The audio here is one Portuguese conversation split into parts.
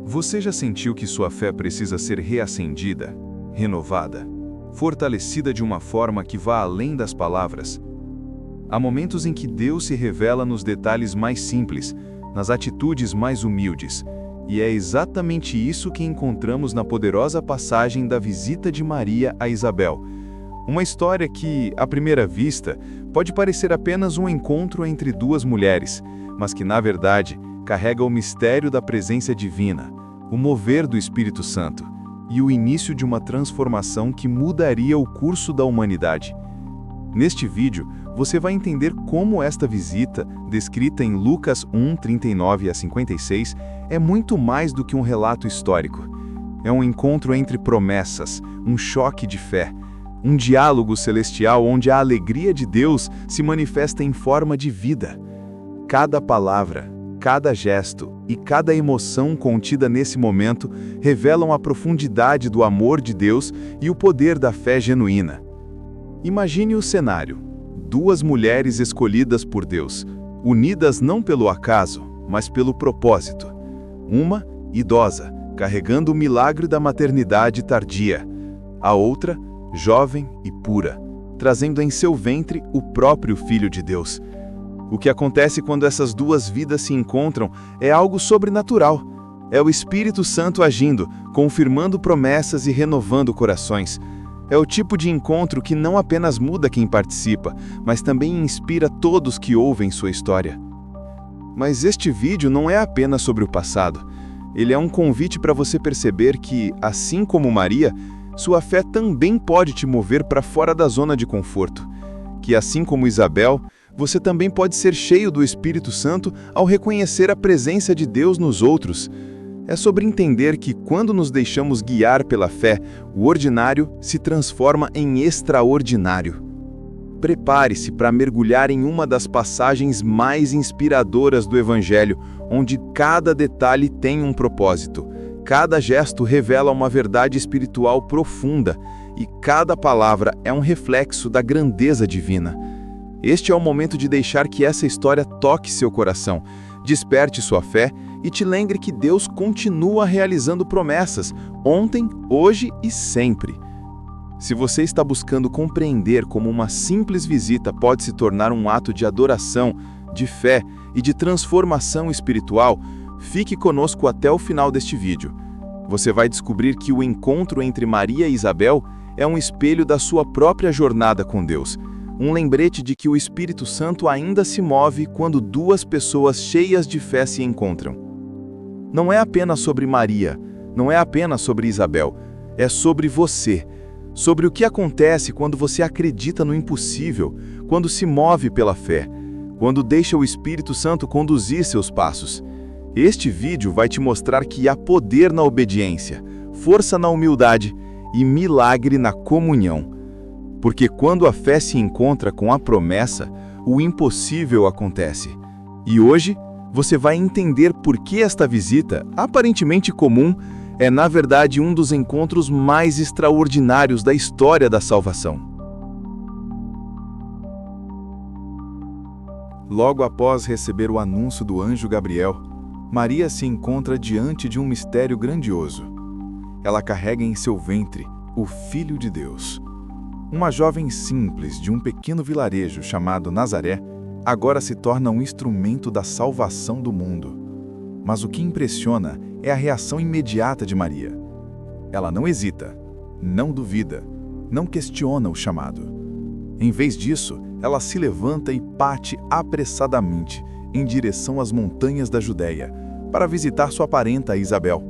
Você já sentiu que sua fé precisa ser reacendida, renovada, fortalecida de uma forma que vá além das palavras? Há momentos em que Deus se revela nos detalhes mais simples, nas atitudes mais humildes, e é exatamente isso que encontramos na poderosa passagem da visita de Maria a Isabel. Uma história que, à primeira vista, pode parecer apenas um encontro entre duas mulheres, mas que, na verdade, carrega o mistério da presença divina, o mover do Espírito Santo e o início de uma transformação que mudaria o curso da humanidade. Neste vídeo, você vai entender como esta visita, descrita em Lucas 1, 39 a 56, é muito mais do que um relato histórico. É um encontro entre promessas, um choque de fé, um diálogo celestial onde a alegria de Deus se manifesta em forma de vida. Cada palavra, cada gesto e cada emoção contida nesse momento revelam a profundidade do amor de Deus e o poder da fé genuína. Imagine o cenário: duas mulheres escolhidas por Deus, unidas não pelo acaso, mas pelo propósito. Uma, idosa, carregando o milagre da maternidade tardia. A outra, jovem e pura, trazendo em seu ventre o próprio Filho de Deus. O que acontece quando essas duas vidas se encontram é algo sobrenatural. É o Espírito Santo agindo, confirmando promessas e renovando corações. É o tipo de encontro que não apenas muda quem participa, mas também inspira todos que ouvem sua história. Mas este vídeo não é apenas sobre o passado. Ele é um convite para você perceber que, assim como Maria, sua fé também pode te mover para fora da zona de conforto. Que, assim como Isabel, você também pode ser cheio do Espírito Santo ao reconhecer a presença de Deus nos outros. É sobre entender que, quando nos deixamos guiar pela fé, o ordinário se transforma em extraordinário. Prepare-se para mergulhar em uma das passagens mais inspiradoras do Evangelho, onde cada detalhe tem um propósito, cada gesto revela uma verdade espiritual profunda e cada palavra é um reflexo da grandeza divina. Este é o momento de deixar que essa história toque seu coração, desperte sua fé e te lembre que Deus continua realizando promessas, ontem, hoje e sempre. Se você está buscando compreender como uma simples visita pode se tornar um ato de adoração, de fé e de transformação espiritual, fique conosco até o final deste vídeo. Você vai descobrir que o encontro entre Maria e Isabel é um espelho da sua própria jornada com Deus. Um lembrete de que o Espírito Santo ainda se move quando duas pessoas cheias de fé se encontram. Não é apenas sobre Maria, não é apenas sobre Isabel, é sobre você, sobre o que acontece quando você acredita no impossível, quando se move pela fé, quando deixa o Espírito Santo conduzir seus passos. Este vídeo vai te mostrar que há poder na obediência, força na humildade e milagre na comunhão. Porque quando a fé se encontra com a promessa, o impossível acontece. E hoje, você vai entender por que esta visita, aparentemente comum, é na verdade um dos encontros mais extraordinários da história da salvação. Logo após receber o anúncio do anjo Gabriel, Maria se encontra diante de um mistério grandioso. Ela carrega em seu ventre o Filho de Deus. Uma jovem simples de um pequeno vilarejo chamado Nazaré, agora se torna um instrumento da salvação do mundo. Mas o que impressiona é a reação imediata de Maria. Ela não hesita, não duvida, não questiona o chamado. Em vez disso, ela se levanta e parte apressadamente em direção às montanhas da Judéia, para visitar sua parenta Isabel.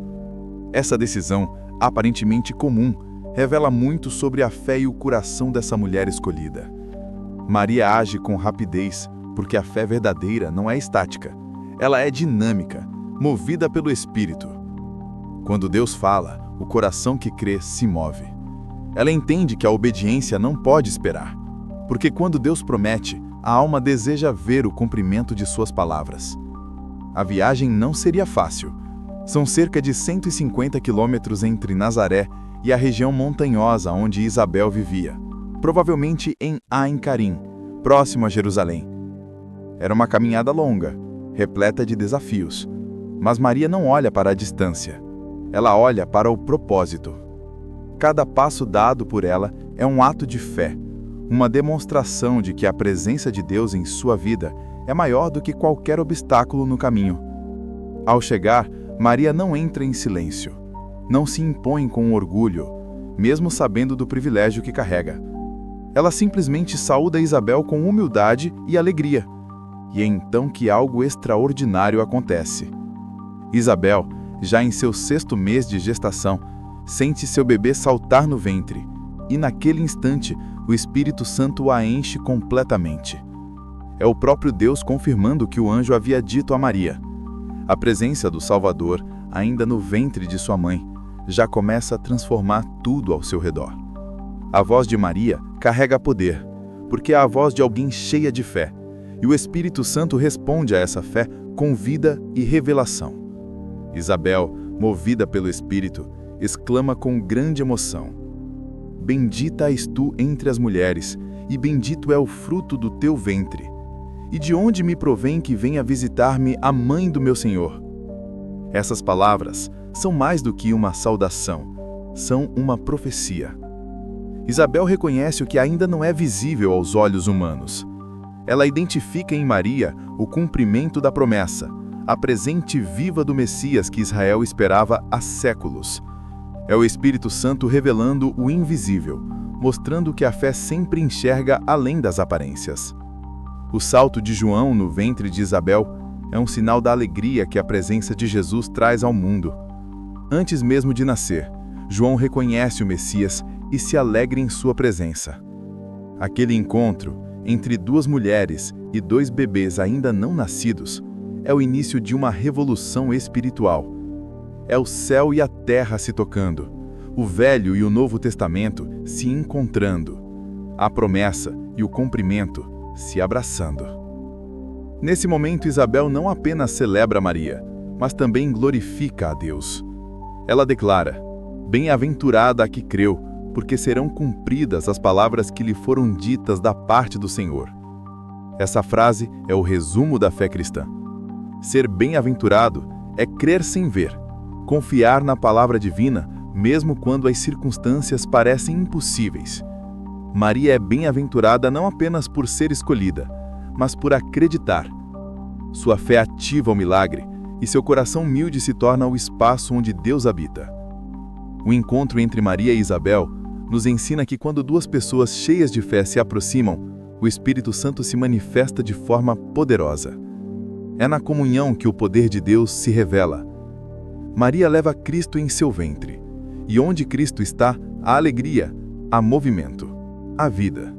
Essa decisão, aparentemente comum, revela muito sobre a fé e o coração dessa mulher escolhida. Maria age com rapidez, porque a fé verdadeira não é estática. Ela é dinâmica, movida pelo Espírito. Quando Deus fala, o coração que crê se move. Ela entende que a obediência não pode esperar, porque quando Deus promete, a alma deseja ver o cumprimento de suas palavras. A viagem não seria fácil. São cerca de 150 quilômetros entre Nazaré e a região montanhosa onde Isabel vivia, provavelmente em Ain Carim, próximo a Jerusalém. Era uma caminhada longa, repleta de desafios, mas Maria não olha para a distância. Ela olha para o propósito. Cada passo dado por ela é um ato de fé, uma demonstração de que a presença de Deus em sua vida é maior do que qualquer obstáculo no caminho. Ao chegar, Maria não entra em silêncio, não se impõe com orgulho, mesmo sabendo do privilégio que carrega. Ela simplesmente saúda Isabel com humildade e alegria, e é então que algo extraordinário acontece. Isabel, já em seu 6º mês de gestação, sente seu bebê saltar no ventre, e naquele instante o Espírito Santo a enche completamente. É o próprio Deus confirmando o que o anjo havia dito a Maria. A presença do Salvador, ainda no ventre de sua mãe, já começa a transformar tudo ao seu redor. A voz de Maria carrega poder, porque é a voz de alguém cheia de fé, e o Espírito Santo responde a essa fé com vida e revelação. Isabel, movida pelo Espírito, exclama com grande emoção: Bendita és tu entre as mulheres, e bendito é o fruto do teu ventre. E de onde me provém que venha visitar-me a mãe do meu Senhor? Essas palavras são mais do que uma saudação, são uma profecia. Isabel reconhece o que ainda não é visível aos olhos humanos. Ela identifica em Maria o cumprimento da promessa, a presente viva do Messias que Israel esperava há séculos. É o Espírito Santo revelando o invisível, mostrando que a fé sempre enxerga além das aparências. O salto de João no ventre de Isabel é um sinal da alegria que a presença de Jesus traz ao mundo. Antes mesmo de nascer, João reconhece o Messias e se alegra em sua presença. Aquele encontro entre 2 mulheres e 2 bebês ainda não nascidos é o início de uma revolução espiritual. É o céu e a terra se tocando, o Velho e o Novo Testamento se encontrando, a promessa e o cumprimento se abraçando. Nesse momento, Isabel não apenas celebra Maria, mas também glorifica a Deus. Ela declara: Bem-aventurada a que creu, porque serão cumpridas as palavras que lhe foram ditas da parte do Senhor. Essa frase é o resumo da fé cristã. Ser bem-aventurado é crer sem ver, confiar na palavra divina, mesmo quando as circunstâncias parecem impossíveis. Maria é bem-aventurada não apenas por ser escolhida, mas por acreditar. Sua fé ativa o milagre e seu coração humilde se torna o espaço onde Deus habita. O encontro entre Maria e Isabel nos ensina que quando 2 pessoas cheias de fé se aproximam, o Espírito Santo se manifesta de forma poderosa. É na comunhão que o poder de Deus se revela. Maria leva Cristo em seu ventre, e onde Cristo está, há alegria, há movimento, há vida.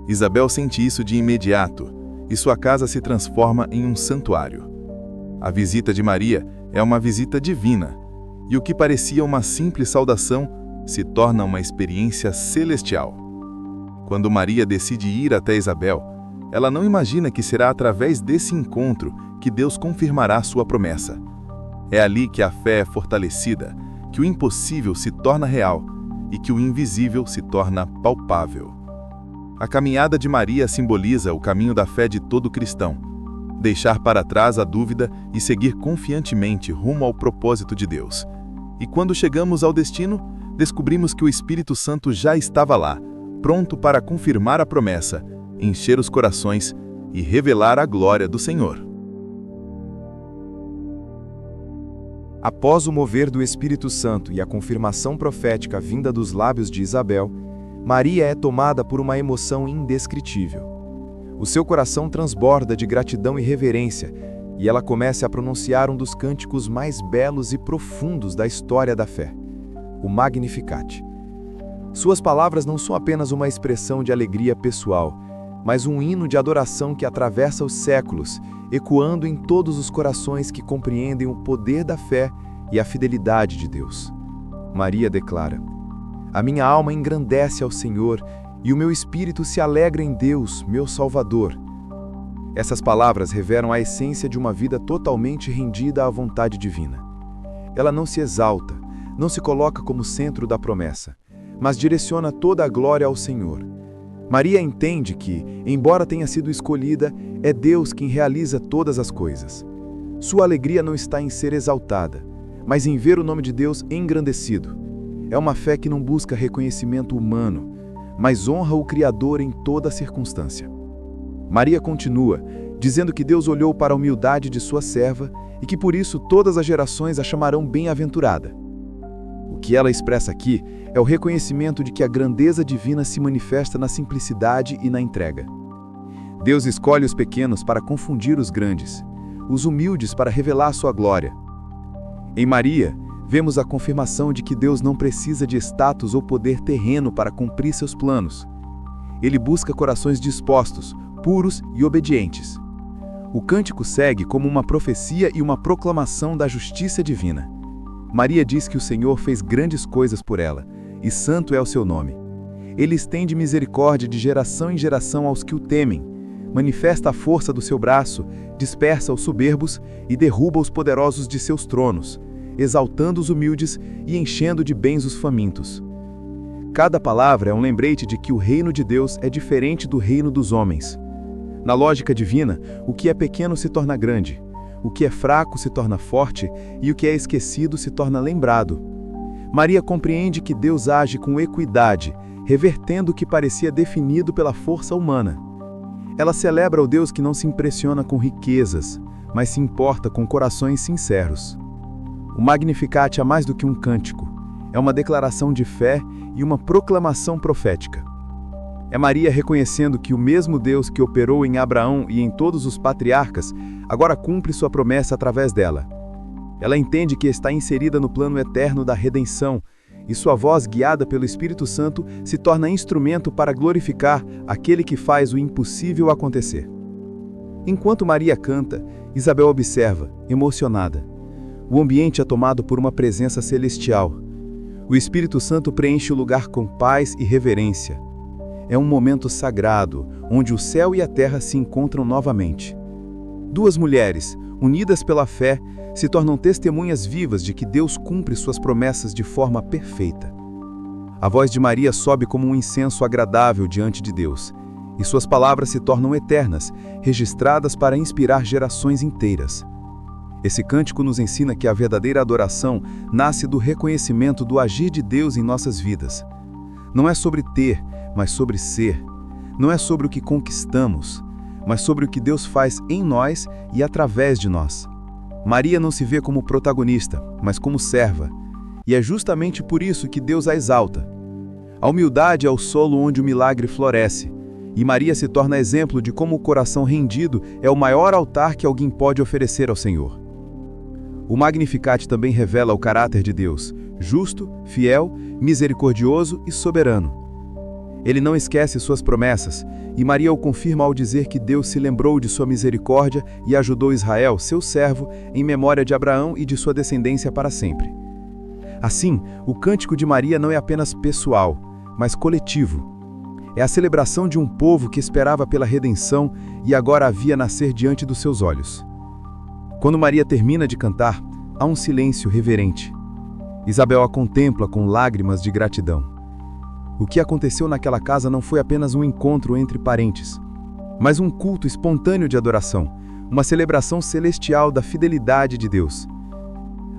Isabel sente isso de imediato, e sua casa se transforma em um santuário. A visita de Maria é uma visita divina, e o que parecia uma simples saudação se torna uma experiência celestial. Quando Maria decide ir até Isabel, ela não imagina que será através desse encontro que Deus confirmará sua promessa. É ali que a fé é fortalecida, que o impossível se torna real e que o invisível se torna palpável. A caminhada de Maria simboliza o caminho da fé de todo cristão. Deixar para trás a dúvida e seguir confiantemente rumo ao propósito de Deus. E quando chegamos ao destino, descobrimos que o Espírito Santo já estava lá, pronto para confirmar a promessa, encher os corações e revelar a glória do Senhor. Após o mover do Espírito Santo e a confirmação profética vinda dos lábios de Isabel, Maria é tomada por uma emoção indescritível. O seu coração transborda de gratidão e reverência, e ela começa a pronunciar um dos cânticos mais belos e profundos da história da fé, o Magnificat. Suas palavras não são apenas uma expressão de alegria pessoal, mas um hino de adoração que atravessa os séculos, ecoando em todos os corações que compreendem o poder da fé e a fidelidade de Deus. Maria declara: A minha alma engrandece ao Senhor, e o meu espírito se alegra em Deus, meu Salvador. Essas palavras revelam a essência de uma vida totalmente rendida à vontade divina. Ela não se exalta, não se coloca como centro da promessa, mas direciona toda a glória ao Senhor. Maria entende que, embora tenha sido escolhida, é Deus quem realiza todas as coisas. Sua alegria não está em ser exaltada, mas em ver o nome de Deus engrandecido. É uma fé que não busca reconhecimento humano, mas honra o Criador em toda circunstância. Maria continua, dizendo que Deus olhou para a humildade de sua serva e que por isso todas as gerações a chamarão bem-aventurada. O que ela expressa aqui é o reconhecimento de que a grandeza divina se manifesta na simplicidade e na entrega. Deus escolhe os pequenos para confundir os grandes, os humildes para revelar sua glória. Em Maria, vemos a confirmação de que Deus não precisa de status ou poder terreno para cumprir seus planos. Ele busca corações dispostos, puros e obedientes. O cântico segue como uma profecia e uma proclamação da justiça divina. Maria diz que o Senhor fez grandes coisas por ela, e santo é o seu nome. Ele estende misericórdia de geração em geração aos que o temem, manifesta a força do seu braço, dispersa os soberbos e derruba os poderosos de seus tronos, exaltando os humildes e enchendo de bens os famintos. Cada palavra é um lembrete de que o reino de Deus é diferente do reino dos homens. Na lógica divina, o que é pequeno se torna grande, o que é fraco se torna forte e o que é esquecido se torna lembrado. Maria compreende que Deus age com equidade, revertendo o que parecia definido pela força humana. Ela celebra o Deus que não se impressiona com riquezas, mas se importa com corações sinceros. O Magnificat é mais do que um cântico, é uma declaração de fé e uma proclamação profética. É Maria reconhecendo que o mesmo Deus que operou em Abraão e em todos os patriarcas, agora cumpre sua promessa através dela. Ela entende que está inserida no plano eterno da redenção, e sua voz, guiada pelo Espírito Santo, se torna instrumento para glorificar aquele que faz o impossível acontecer. Enquanto Maria canta, Isabel observa, emocionada. O ambiente é tomado por uma presença celestial. O Espírito Santo preenche o lugar com paz e reverência. É um momento sagrado, onde o céu e a terra se encontram novamente. Duas mulheres, unidas pela fé, se tornam testemunhas vivas de que Deus cumpre suas promessas de forma perfeita. A voz de Maria sobe como um incenso agradável diante de Deus, e suas palavras se tornam eternas, registradas para inspirar gerações inteiras. Esse cântico nos ensina que a verdadeira adoração nasce do reconhecimento do agir de Deus em nossas vidas. Não é sobre ter, mas sobre ser. Não é sobre o que conquistamos, mas sobre o que Deus faz em nós e através de nós. Maria não se vê como protagonista, mas como serva. E é justamente por isso que Deus a exalta. A humildade é o solo onde o milagre floresce, e Maria se torna exemplo de como o coração rendido é o maior altar que alguém pode oferecer ao Senhor. O Magnificat também revela o caráter de Deus, justo, fiel, misericordioso e soberano. Ele não esquece suas promessas, e Maria o confirma ao dizer que Deus se lembrou de sua misericórdia e ajudou Israel, seu servo, em memória de Abraão e de sua descendência para sempre. Assim, o cântico de Maria não é apenas pessoal, mas coletivo. É a celebração de um povo que esperava pela redenção e agora a via nascer diante dos seus olhos. Quando Maria termina de cantar, há um silêncio reverente. Isabel a contempla com lágrimas de gratidão. O que aconteceu naquela casa não foi apenas um encontro entre parentes, mas um culto espontâneo de adoração, uma celebração celestial da fidelidade de Deus.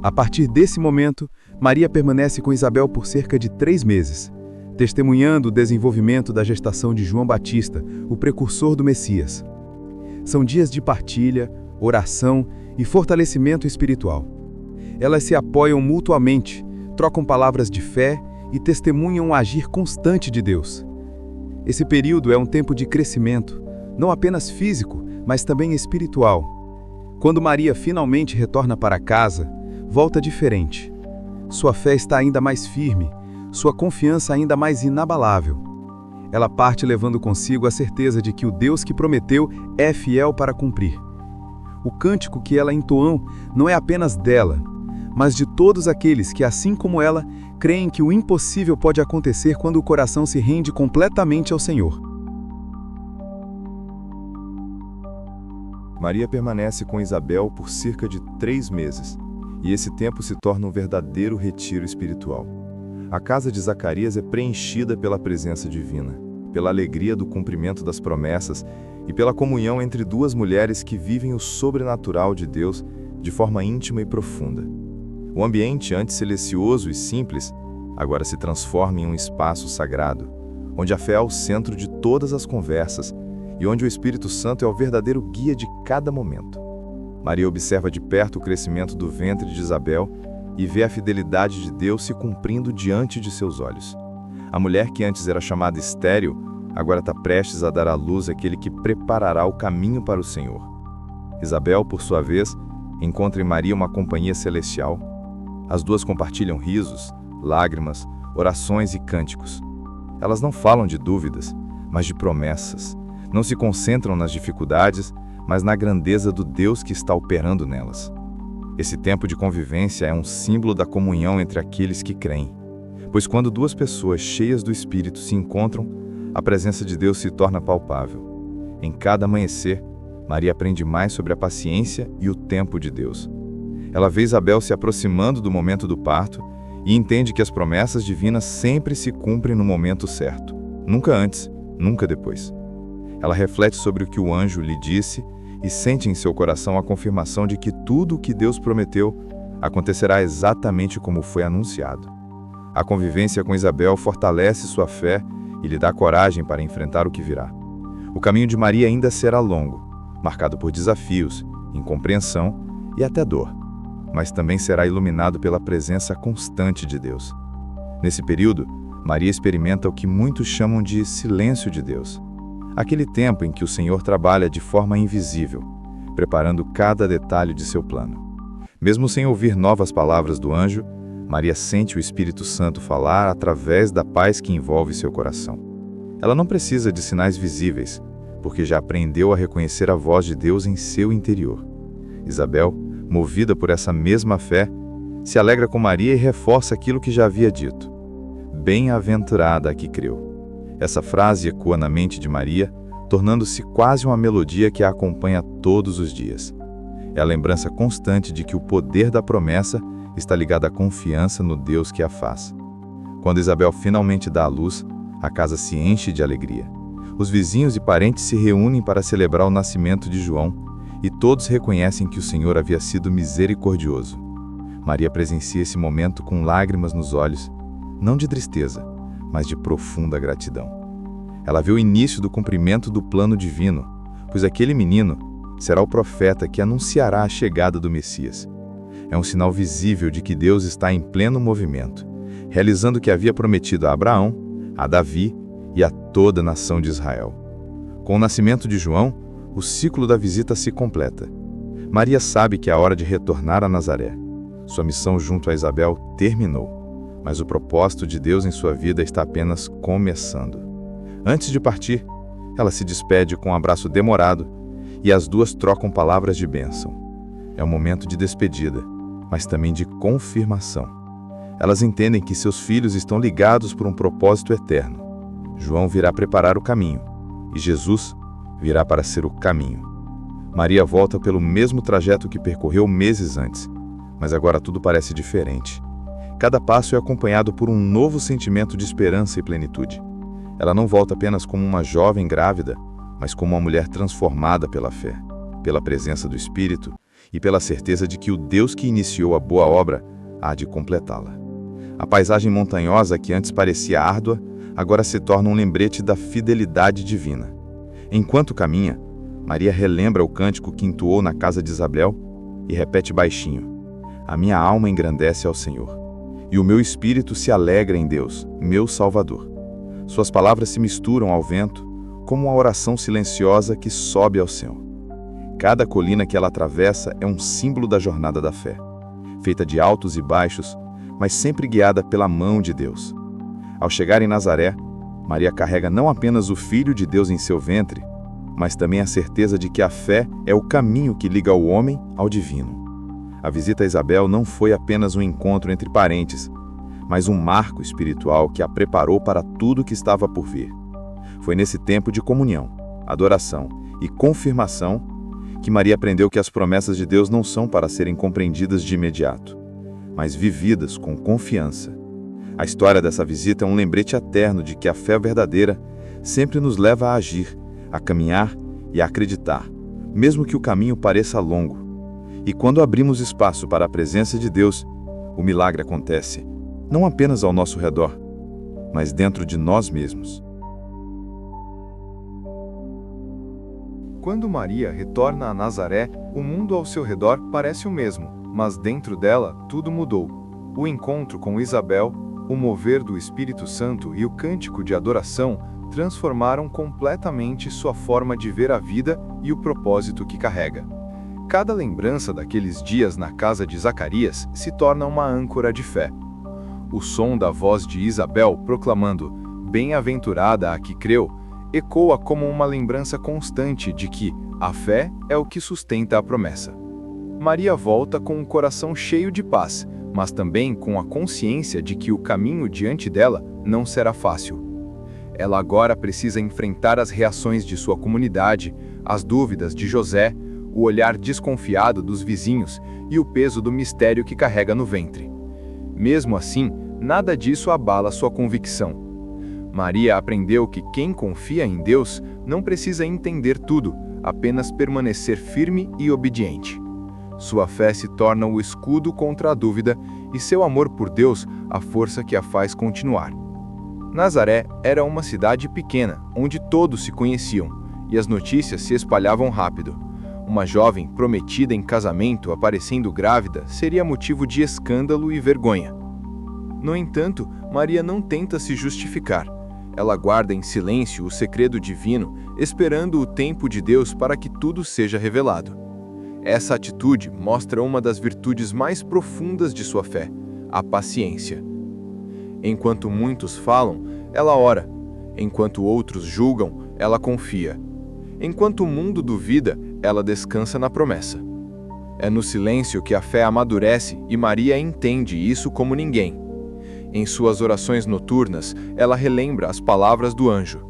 A partir desse momento, Maria permanece com Isabel por cerca de 3 meses, testemunhando o desenvolvimento da gestação de João Batista, o precursor do Messias. São dias de partilha, oração e fortalecimento espiritual. Elas se apoiam mutuamente, trocam palavras de fé e testemunham o agir constante de Deus. Esse período é um tempo de crescimento, não apenas físico, mas também espiritual. Quando Maria finalmente retorna para casa, volta diferente. Sua fé está ainda mais firme, sua confiança ainda mais inabalável. Ela parte levando consigo a certeza de que o Deus que prometeu é fiel para cumprir. O cântico que ela entoou não é apenas dela, mas de todos aqueles que, assim como ela, creem que o impossível pode acontecer quando o coração se rende completamente ao Senhor. Maria permanece com Isabel por cerca de 3 meses, e esse tempo se torna um verdadeiro retiro espiritual. A casa de Zacarias é preenchida pela presença divina, pela alegria do cumprimento das promessas e pela comunhão entre duas mulheres que vivem o sobrenatural de Deus de forma íntima e profunda. O ambiente antes silencioso e simples agora se transforma em um espaço sagrado, onde a fé é o centro de todas as conversas e onde o Espírito Santo é o verdadeiro guia de cada momento. Maria observa de perto o crescimento do ventre de Isabel e vê a fidelidade de Deus se cumprindo diante de seus olhos. A mulher que antes era chamada estéril, agora está prestes a dar à luz aquele que preparará o caminho para o Senhor. Isabel, por sua vez, encontra em Maria uma companhia celestial. As duas compartilham risos, lágrimas, orações e cânticos. Elas não falam de dúvidas, mas de promessas. Não se concentram nas dificuldades, mas na grandeza do Deus que está operando nelas. Esse tempo de convivência é um símbolo da comunhão entre aqueles que creem. Pois quando duas pessoas cheias do Espírito se encontram, a presença de Deus se torna palpável. Em cada amanhecer, Maria aprende mais sobre a paciência e o tempo de Deus. Ela vê Isabel se aproximando do momento do parto e entende que as promessas divinas sempre se cumprem no momento certo. Nunca antes, nunca depois. Ela reflete sobre o que o anjo lhe disse e sente em seu coração a confirmação de que tudo o que Deus prometeu acontecerá exatamente como foi anunciado. A convivência com Isabel fortalece sua fé e lhe dá coragem para enfrentar o que virá. O caminho de Maria ainda será longo, marcado por desafios, incompreensão e até dor, mas também será iluminado pela presença constante de Deus. Nesse período, Maria experimenta o que muitos chamam de silêncio de Deus. Aquele tempo em que o Senhor trabalha de forma invisível, preparando cada detalhe de seu plano. Mesmo sem ouvir novas palavras do anjo, Maria sente o Espírito Santo falar através da paz que envolve seu coração. Ela não precisa de sinais visíveis, porque já aprendeu a reconhecer a voz de Deus em seu interior. Isabel, movida por essa mesma fé, se alegra com Maria e reforça aquilo que já havia dito. Bem-aventurada a que creu. Essa frase ecoa na mente de Maria, tornando-se quase uma melodia que a acompanha todos os dias. É a lembrança constante de que o poder da promessa está ligado à confiança no Deus que a faz. Quando Isabel finalmente dá à luz, a casa se enche de alegria. Os vizinhos e parentes se reúnem para celebrar o nascimento de João, e todos reconhecem que o Senhor havia sido misericordioso. Maria presencia esse momento com lágrimas nos olhos, não de tristeza, mas de profunda gratidão. Ela vê o início do cumprimento do plano divino, pois aquele menino será o profeta que anunciará a chegada do Messias. É um sinal visível de que Deus está em pleno movimento, realizando o que havia prometido a Abraão, a Davi e a toda a nação de Israel. Com o nascimento de João, o ciclo da visita se completa. Maria sabe que é a hora de retornar a Nazaré. Sua missão junto a Isabel terminou, mas o propósito de Deus em sua vida está apenas começando. Antes de partir, ela se despede com um abraço demorado e as duas trocam palavras de bênção. É um momento de despedida, mas também de confirmação. Elas entendem que seus filhos estão ligados por um propósito eterno. João virá preparar o caminho, e Jesus virá para ser o caminho. Maria volta pelo mesmo trajeto que percorreu meses antes, mas agora tudo parece diferente. Cada passo é acompanhado por um novo sentimento de esperança e plenitude. Ela não volta apenas como uma jovem grávida, mas como uma mulher transformada pela fé, pela presença do Espírito e pela certeza de que o Deus que iniciou a boa obra há de completá-la. A paisagem montanhosa que antes parecia árdua, agora se torna um lembrete da fidelidade divina. Enquanto caminha, Maria relembra o cântico que entoou na casa de Isabel e repete baixinho: "A minha alma engrandece ao Senhor, e o meu espírito se alegra em Deus, meu Salvador." Suas palavras se misturam ao vento, como uma oração silenciosa que sobe ao céu. Cada colina que ela atravessa é um símbolo da jornada da fé, feita de altos e baixos, mas sempre guiada pela mão de Deus. Ao chegar em Nazaré, Maria carrega não apenas o Filho de Deus em seu ventre, mas também a certeza de que a fé é o caminho que liga o homem ao divino. A visita a Isabel não foi apenas um encontro entre parentes, mas um marco espiritual que a preparou para tudo o que estava por vir. Foi nesse tempo de comunhão, adoração e confirmação que Maria aprendeu que as promessas de Deus não são para serem compreendidas de imediato, mas vividas com confiança. A história dessa visita é um lembrete eterno de que a fé verdadeira sempre nos leva a agir, a caminhar e a acreditar, mesmo que o caminho pareça longo. E quando abrimos espaço para a presença de Deus, O milagre acontece não apenas ao nosso redor, mas dentro de nós mesmos. Quando Maria retorna a Nazaré, o mundo ao seu redor parece o mesmo, mas dentro dela tudo mudou. O encontro com Isabel, o mover do Espírito Santo e o cântico de adoração transformaram completamente sua forma de ver a vida e o propósito que carrega. Cada lembrança daqueles dias na casa de Zacarias se torna uma âncora de fé. O som da voz de Isabel proclamando "Bem-aventurada a que creu" ecoa como uma lembrança constante de que a fé é o que sustenta a promessa. Maria volta com um coração cheio de paz, mas também com a consciência de que o caminho diante dela não será fácil. Ela agora precisa enfrentar as reações de sua comunidade, as dúvidas de José, o olhar desconfiado dos vizinhos e o peso do mistério que carrega no ventre. Mesmo assim, nada disso abala sua convicção. Maria aprendeu que quem confia em Deus não precisa entender tudo, apenas permanecer firme e obediente. Sua fé se torna o escudo contra a dúvida e seu amor por Deus a força que a faz continuar. Nazaré era uma cidade pequena, onde todos se conheciam, e as notícias se espalhavam rápido. Uma jovem prometida em casamento aparecendo grávida seria motivo de escândalo e vergonha. No entanto, Maria não tenta se justificar. Ela guarda em silêncio o segredo divino, esperando o tempo de Deus para que tudo seja revelado. Essa atitude mostra uma das virtudes mais profundas de sua fé, a paciência. Enquanto muitos falam, ela ora. Enquanto outros julgam, ela confia. Enquanto o mundo duvida, ela descansa na promessa. É no silêncio que a fé amadurece e Maria entende isso como ninguém. Em suas orações noturnas, ela relembra as palavras do anjo,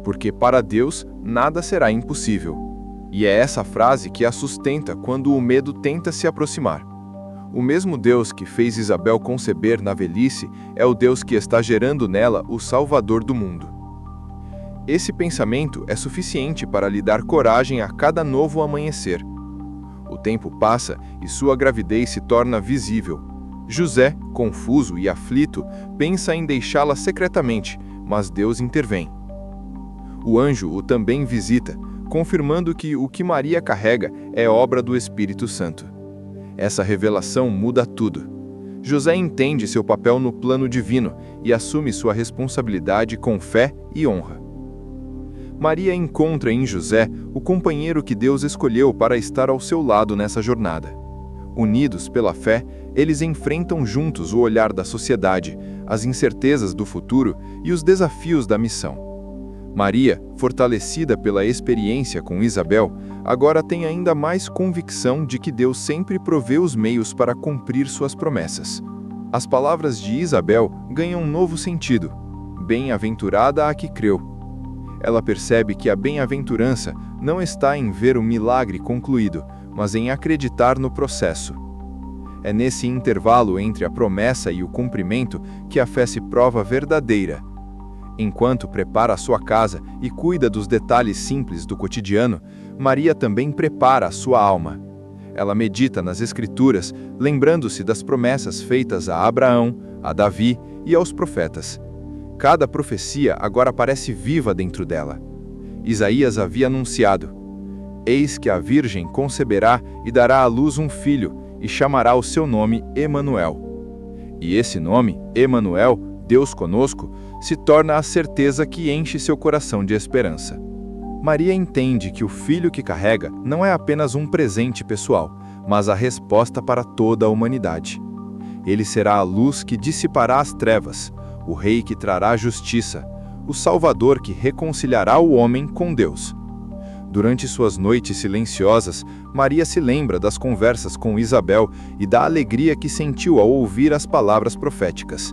porque para Deus nada será impossível. E é essa frase que a sustenta quando o medo tenta se aproximar. O mesmo Deus que fez Isabel conceber na velhice é o Deus que está gerando nela o Salvador do mundo. Esse pensamento é suficiente para lhe dar coragem a cada novo amanhecer. O tempo passa e sua gravidez se torna visível. José, confuso e aflito, pensa em deixá-la secretamente, mas Deus intervém. O anjo o também visita, confirmando que o que Maria carrega é obra do Espírito Santo. Essa revelação muda tudo. José entende seu papel no plano divino e assume sua responsabilidade com fé e honra. Maria encontra em José o companheiro que Deus escolheu para estar ao seu lado nessa jornada. Unidos pela fé, eles enfrentam juntos o olhar da sociedade, as incertezas do futuro e os desafios da missão. Maria, fortalecida pela experiência com Isabel, agora tem ainda mais convicção de que Deus sempre provê os meios para cumprir suas promessas. As palavras de Isabel ganham um novo sentido. Bem-aventurada a que creu. Ela percebe que a bem-aventurança não está em ver o milagre concluído, mas em acreditar no processo. É nesse intervalo entre a promessa e o cumprimento que a fé se prova verdadeira. Enquanto prepara a sua casa e cuida dos detalhes simples do cotidiano, Maria também prepara a sua alma. Ela medita nas Escrituras, lembrando-se das promessas feitas a Abraão, a Davi e aos profetas. Cada profecia agora parece viva dentro dela. Isaías havia anunciado: "Eis que a Virgem conceberá e dará à luz um filho, e chamará o seu nome Emanuel." E esse nome, Emanuel, Deus conosco, se torna a certeza que enche seu coração de esperança. Maria entende que o filho que carrega não é apenas um presente pessoal, mas a resposta para toda a humanidade. Ele será a luz que dissipará as trevas, o rei que trará justiça, o Salvador que reconciliará o homem com Deus. Durante suas noites silenciosas, Maria se lembra das conversas com Isabel e da alegria que sentiu ao ouvir as palavras proféticas.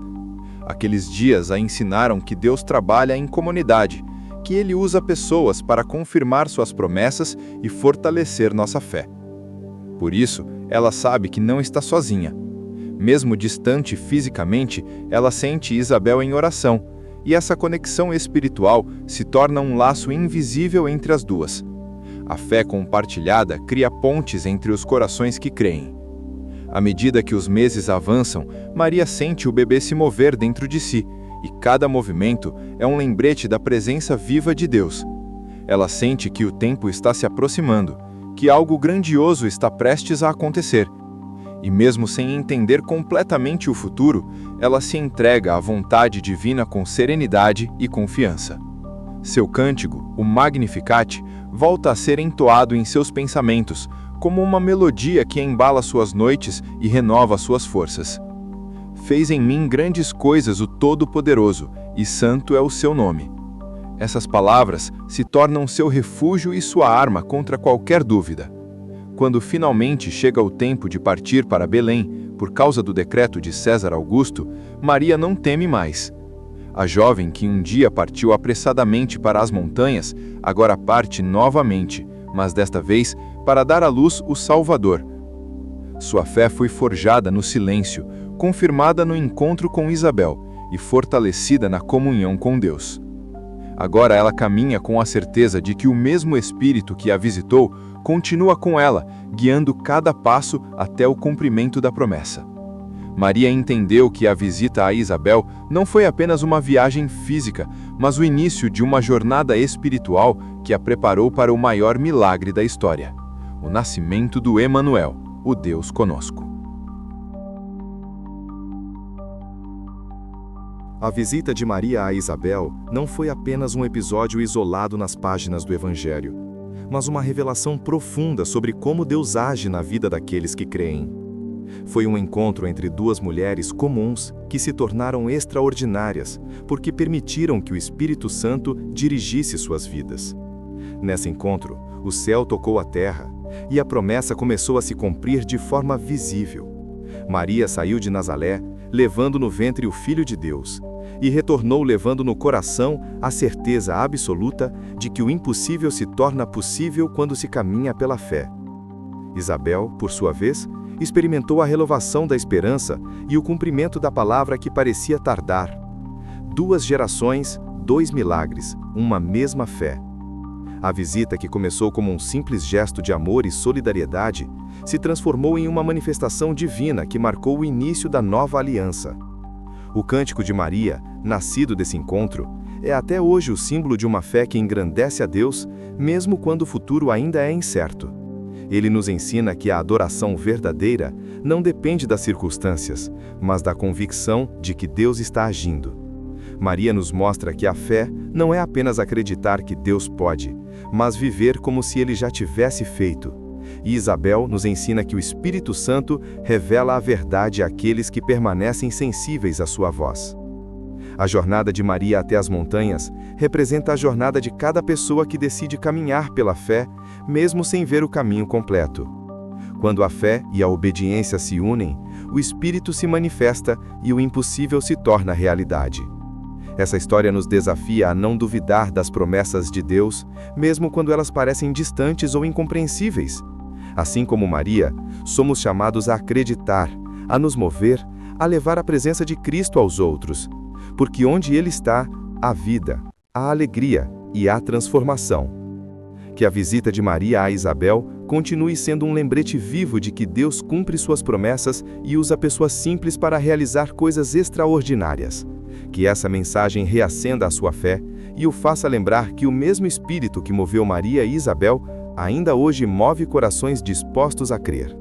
Aqueles dias a ensinaram que Deus trabalha em comunidade, que Ele usa pessoas para confirmar suas promessas e fortalecer nossa fé. Por isso, ela sabe que não está sozinha. Mesmo distante fisicamente, ela sente Isabel em oração, e essa conexão espiritual se torna um laço invisível entre as duas. A fé compartilhada cria pontes entre os corações que creem. À medida que os meses avançam, Maria sente o bebê se mover dentro de si, e cada movimento é um lembrete da presença viva de Deus. Ela sente que o tempo está se aproximando, que algo grandioso está prestes a acontecer. E mesmo sem entender completamente o futuro, ela se entrega à vontade divina com serenidade e confiança. Seu cântico, o Magnificat, volta a ser entoado em seus pensamentos, como uma melodia que embala suas noites e renova suas forças. Fez em mim grandes coisas o Todo-Poderoso, e santo é o seu nome. Essas palavras se tornam seu refúgio e sua arma contra qualquer dúvida. Quando finalmente chega o tempo de partir para Belém, por causa do decreto de César Augusto, Maria não teme mais. A jovem que um dia partiu apressadamente para as montanhas, agora parte novamente, mas desta vez para dar à luz o Salvador. Sua fé foi forjada no silêncio, confirmada no encontro com Isabel e fortalecida na comunhão com Deus. Agora ela caminha com a certeza de que o mesmo Espírito que a visitou continua com ela, guiando cada passo até o cumprimento da promessa. Maria entendeu que a visita a Isabel não foi apenas uma viagem física, mas o início de uma jornada espiritual que a preparou para o maior milagre da história: o nascimento do Emanuel, o Deus conosco. A visita de Maria a Isabel não foi apenas um episódio isolado nas páginas do Evangelho, mas uma revelação profunda sobre como Deus age na vida daqueles que creem. Foi um encontro entre duas mulheres comuns que se tornaram extraordinárias porque permitiram que o Espírito Santo dirigisse suas vidas. Nesse encontro, o céu tocou a terra e a promessa começou a se cumprir de forma visível. Maria saiu de Nazaré, levando no ventre o Filho de Deus, e retornou levando no coração a certeza absoluta de que o impossível se torna possível quando se caminha pela fé. Isabel, por sua vez, experimentou a renovação da esperança e o cumprimento da palavra que parecia tardar. 2 gerações, 2 milagres, uma mesma fé. A visita, que começou como um simples gesto de amor e solidariedade, se transformou em uma manifestação divina que marcou o início da nova aliança. O cântico de Maria, nascido desse encontro, é até hoje o símbolo de uma fé que engrandece a Deus, mesmo quando o futuro ainda é incerto. Ele nos ensina que a adoração verdadeira não depende das circunstâncias, mas da convicção de que Deus está agindo. Maria nos mostra que a fé não é apenas acreditar que Deus pode, mas viver como se ele já tivesse feito. E Isabel nos ensina que o Espírito Santo revela a verdade àqueles que permanecem sensíveis à sua voz. A jornada de Maria até as montanhas representa a jornada de cada pessoa que decide caminhar pela fé, mesmo sem ver o caminho completo. Quando a fé e a obediência se unem, o Espírito se manifesta e o impossível se torna realidade. Essa história nos desafia a não duvidar das promessas de Deus, mesmo quando elas parecem distantes ou incompreensíveis. Assim como Maria, somos chamados a acreditar, a nos mover, a levar a presença de Cristo aos outros, porque onde Ele está, há vida, há alegria e há transformação. Que a visita de Maria a Isabel continue sendo um lembrete vivo de que Deus cumpre suas promessas e usa pessoas simples para realizar coisas extraordinárias. Que essa mensagem reacenda a sua fé e o faça lembrar que o mesmo Espírito que moveu Maria e Isabel ainda hoje move corações dispostos a crer.